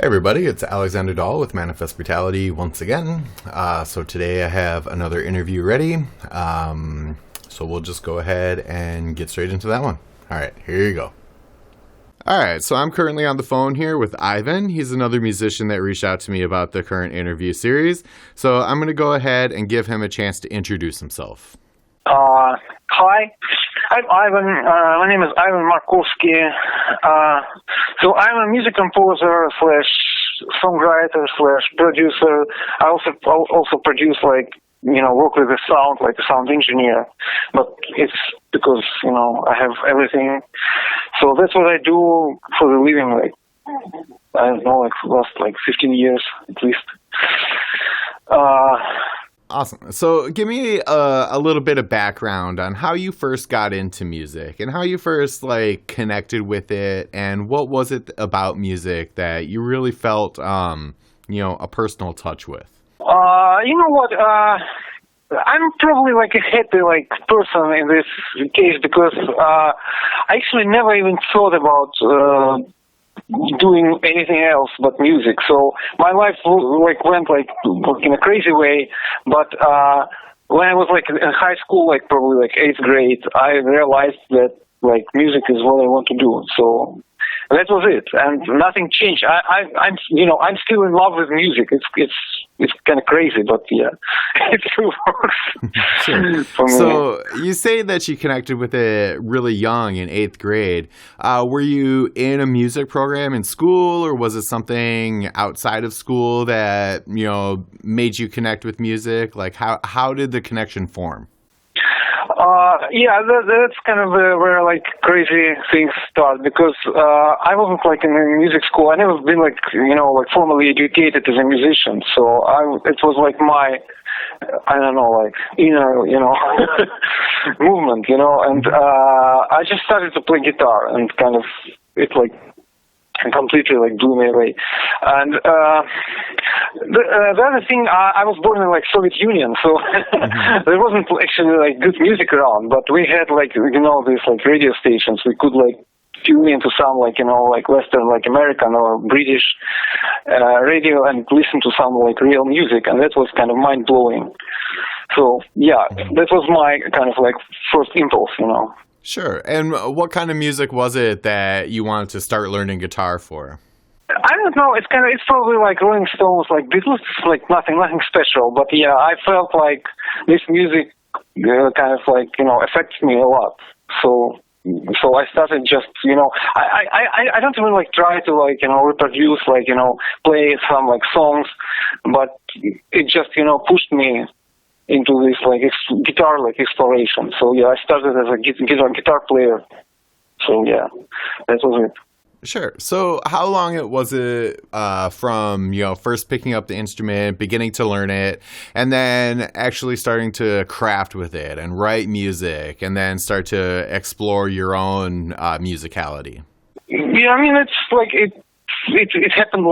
Hey everybody, it's Alexander Dahl with Manifest Brutality once again. So today I have another interview ready. So we'll just go ahead and get straight into that one. All right, here you go. All right, so I'm currently on the phone here with Ivan. He's another musician that reached out to me about the current interview series. So I'm going to go ahead and give him a chance to introduce himself. Hi, I'm Ivan. My name is Ivan Markovsky. So I'm a music composer / songwriter / producer. I also produce work with the sound, like a sound engineer. But it's because, I have everything. So that's what I do for the living, I don't know, last 15 years at least. Awesome. So give me a little bit of background on how you first got into music and how you first connected with it, and what was it about music that you really felt a personal touch with? You know what? I'm probably a happy person in this case because I actually never even thought about doing anything else but music. So my life went in a crazy way. But when I was in high school, probably 8th grade, I realized that music is what I want to do. So that was it, and nothing changed. I'm still in love with music. It's kind of crazy, but yeah, it still works. Sure. For me. So you say that you connected with it really young, in 8th grade. Were you in a music program in school, or was it something outside of school that made you connect with music? How did the connection form? That's kind of where crazy things start, because I wasn't in a music school. I never been formally educated as a musician. So it was my, I don't know, inner, movement, and I just started to play guitar, and kind of it completely blew me away. And the other thing, I was born in Soviet Union, so there wasn't actually good music around, but we had these radio stations. We could tune into some Western American or British radio and listen to some real music, and that was kind of mind blowing. So yeah, that was my kind of first impulse, Sure. And what kind of music was it that you wanted to start learning guitar for? I don't know. It's probably Rolling Stones, Beatles, nothing special. But yeah, I felt this music kind of affects me a lot. So I started just I don't even try to reproduce play some songs, but it just pushed me into this guitar exploration. So yeah, I started as a guitar player. So yeah, that was it. Sure. So how long was it from first picking up the instrument, beginning to learn it, and then actually starting to craft with it and write music, and then start to explore your own musicality? Yeah, I mean it happened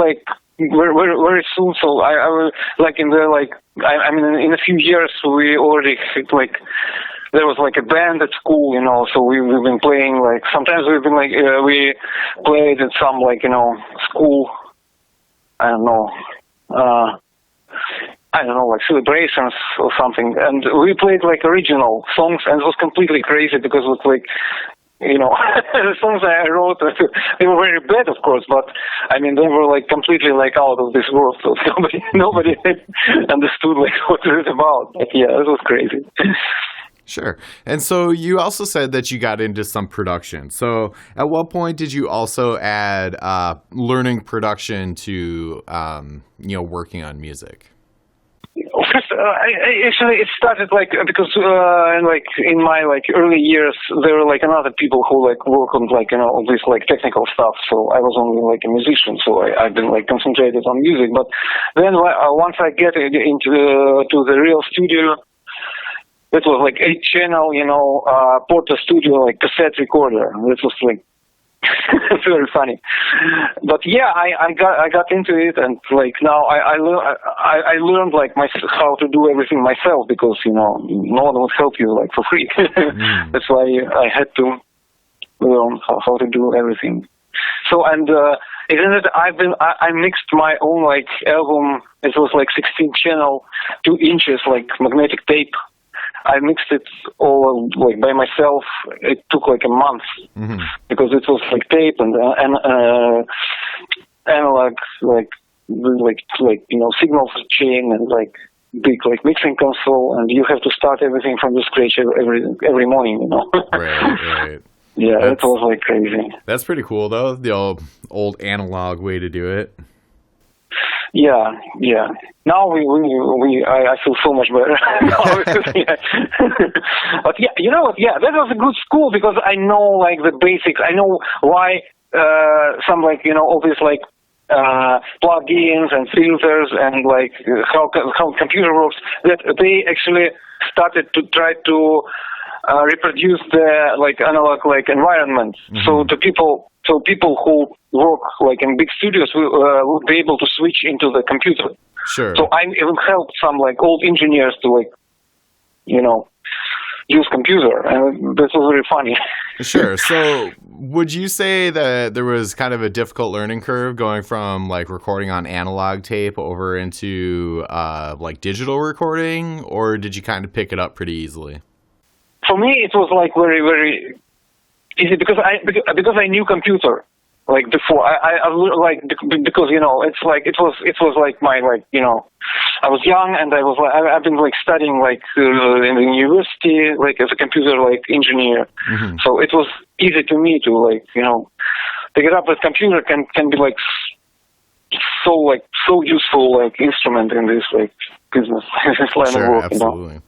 very soon. So I was in the in a few years we already there was a band at school, so we've been playing sometimes we've been we played at some school, I don't know, celebrations or something, and we played original songs, and it was completely crazy because it was the songs I wrote, they were very bad, of course, but I mean, they were completely out of this world, so nobody understood what it was about. But yeah, it was crazy. Sure. And so you also said that you got into some production. So at what point did you also add learning production to working on music? First, actually, it started because in my early years there were another people who work on all this technical stuff. So I was only a musician, so I've been concentrated on music. But then once I get into to the real studio, it was 8-channel, Porta Studio, cassette recorder. This was very funny. But yeah, I got into it, and now I learned how to do everything myself, because no one will help you for free. That's why I had to learn how to do everything. So, and isn't it? I mixed my own like album. It was like 16 channel, 2 inches like magnetic tape. I mixed it all like by myself. It took like a month because it was like tape and analog like signals chain and like big like mixing console, and you have to start everything from the scratch every morning. Right. Yeah, it was like crazy. That's pretty cool though. The old analog way to do it. Yeah. Now I feel so much better. But yeah, you know what? Yeah, that was a good school because I know like the basics. I know why some like all these like plugins and filters and like how computer works. That they actually started to try to reproduce the like analog like environment. So people who work like in big studios will be able to switch into the computer. Sure. So I even helped some like old engineers to like use computer, and this was very funny. Sure. So would you say that there was kind of a difficult learning curve going from like recording on analog tape over into like digital recording, or did you kind of pick it up pretty easily? For me, it was like very, very easy because I knew computer like before. I like because it's like it was like my like I was young and I've been like studying like in the university like as a computer like engineer. So it was easy to me to like pick it up. With computer can be like so useful like instrument in this like business this line of work. Absolutely.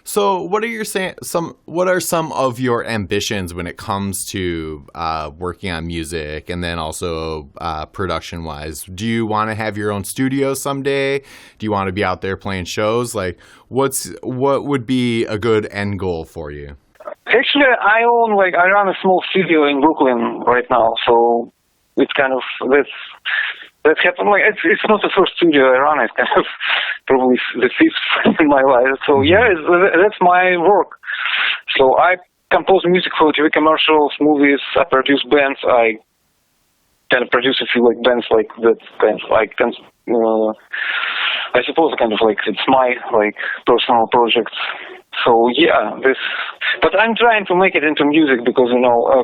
So what are some of your ambitions when it comes to working on music and then also production wise? Do you want to have your own studio someday? Do you want to be out there playing shows? Like what would be a good end goal for you? Actually, I run a small studio in Brooklyn right now, so it's kind of that's happened. Like it's not the first studio I run. It's kind of probably the 5th in my life. So yeah, that's my work. So I compose music for TV commercials, movies. I produce bands. I kind of produce a few like bands like that. Kind of like I suppose kind of like it's my like personal project. So yeah, but I'm trying to make it into music because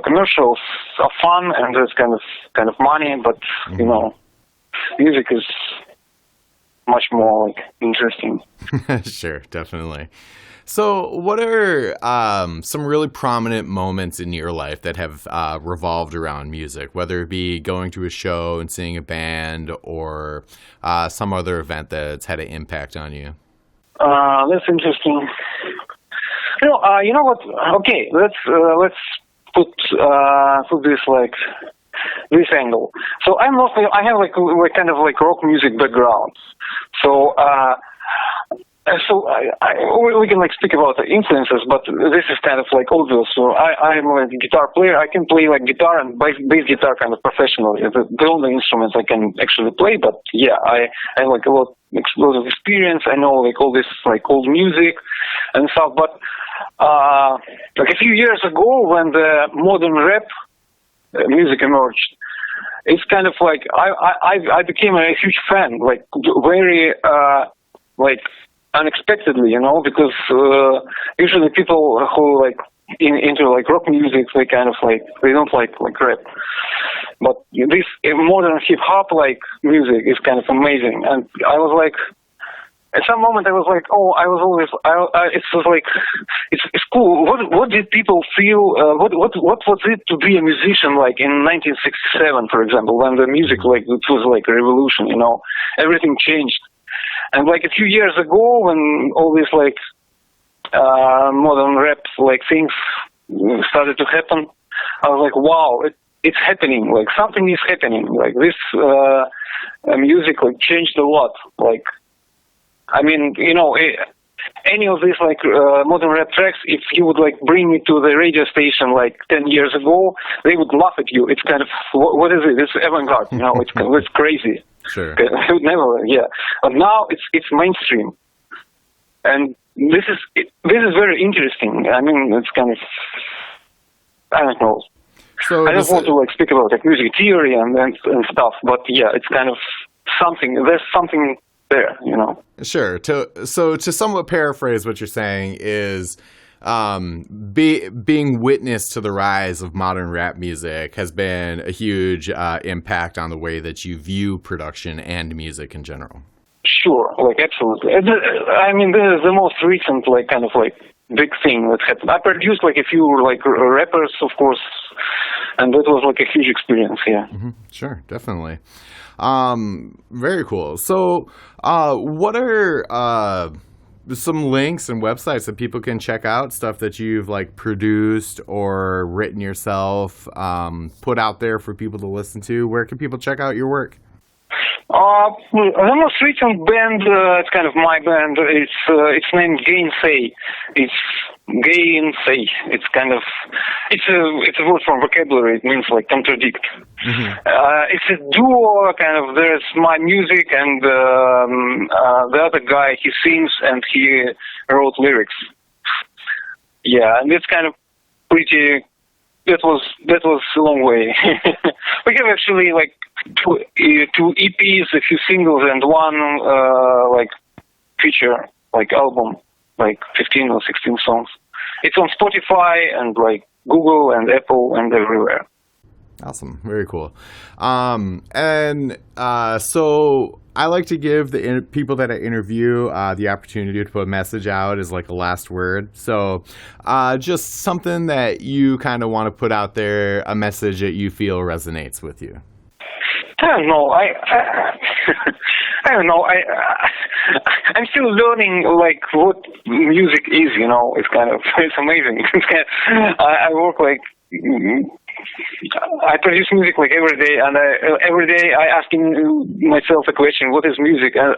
commercials are fun and there's kind of money, but music is much more like interesting. Sure, definitely. So what are some really prominent moments in your life that have revolved around music, whether it be going to a show and seeing a band or some other event that's had an impact on you? That's interesting. You know what? Okay, let's put this like this angle. So I have like kind of like rock music background. So we can like speak about the influences, but this is kind of like obvious. So I'm a guitar player. I can play like guitar and bass guitar kind of professionally. The only instruments I can actually play. But yeah, I have like a lot of experience. I know like all this like old music and stuff. But like a few years ago, when the modern rap music emerged, it's kind of like I became a huge fan, like very like unexpectedly, because usually people who like into like rock music, they kind of like they don't like rap, but this modern hip hop like music is kind of amazing. And I was like, at some moment I was like, it's cool. What did people feel? What was it to be a musician like in 1967, for example, when the music like it was like a revolution, everything changed. And like a few years ago, when all these like modern rap like things started to happen, I was like, wow, it's happening. Like something is happening. Like this music like changed a lot. Like, I mean, any of these like modern rap tracks, if you would like bring it to the radio station like 10 years ago, they would laugh at you. It's kind of what is it? It's avant-garde. It's crazy. Sure. I would never, yeah. But now it's mainstream, and this is very interesting. I mean, it's kind of, I don't know. So I don't want to like speak about like music theory and stuff, but yeah, it's kind of something. There's something there, you know. Sure. So to somewhat paraphrase what you're saying is, being witness to the rise of modern rap music has been a huge impact on the way that you view production and music in general. Sure, like absolutely. I mean, this is the most recent like kind of like big thing that happened. I produced like a few like rappers, of course, and that was like a huge experience. Yeah. Mm-hmm. Sure, definitely. Very cool. So, what are some links and websites that people can check out, stuff that you've like produced or written yourself, put out there for people to listen to? Where can people check out your work? The most recent band, it's kind of my band. It's named Gainsay. It's Gainsay. It's kind of it's a word from vocabulary. It means like contradict. Mm-hmm. It's a duo. Kind of there's my music and the other guy. He sings and he wrote lyrics. Yeah, and it's kind of pretty. That was a long way. We have actually like two EPs, a few singles, and one like feature like album, like 15 or 16 songs. It's on Spotify and like Google and Apple and everywhere. Awesome. Very cool. So I like to give the people that I interview the opportunity to put a message out as like a last word. So just something that you kind of want to put out there, a message that you feel resonates with you. I don't know. I don't know. I'm still learning like what music is. You know, it's amazing. I work like. I produce music like every day, and every day I asking myself a question: what is music? And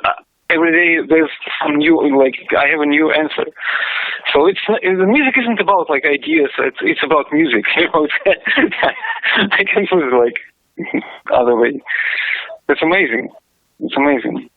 every day there's some new, like I have a new answer. So the music isn't about like ideas; it's about music. You know, I can put it like other way. It's amazing. It's amazing.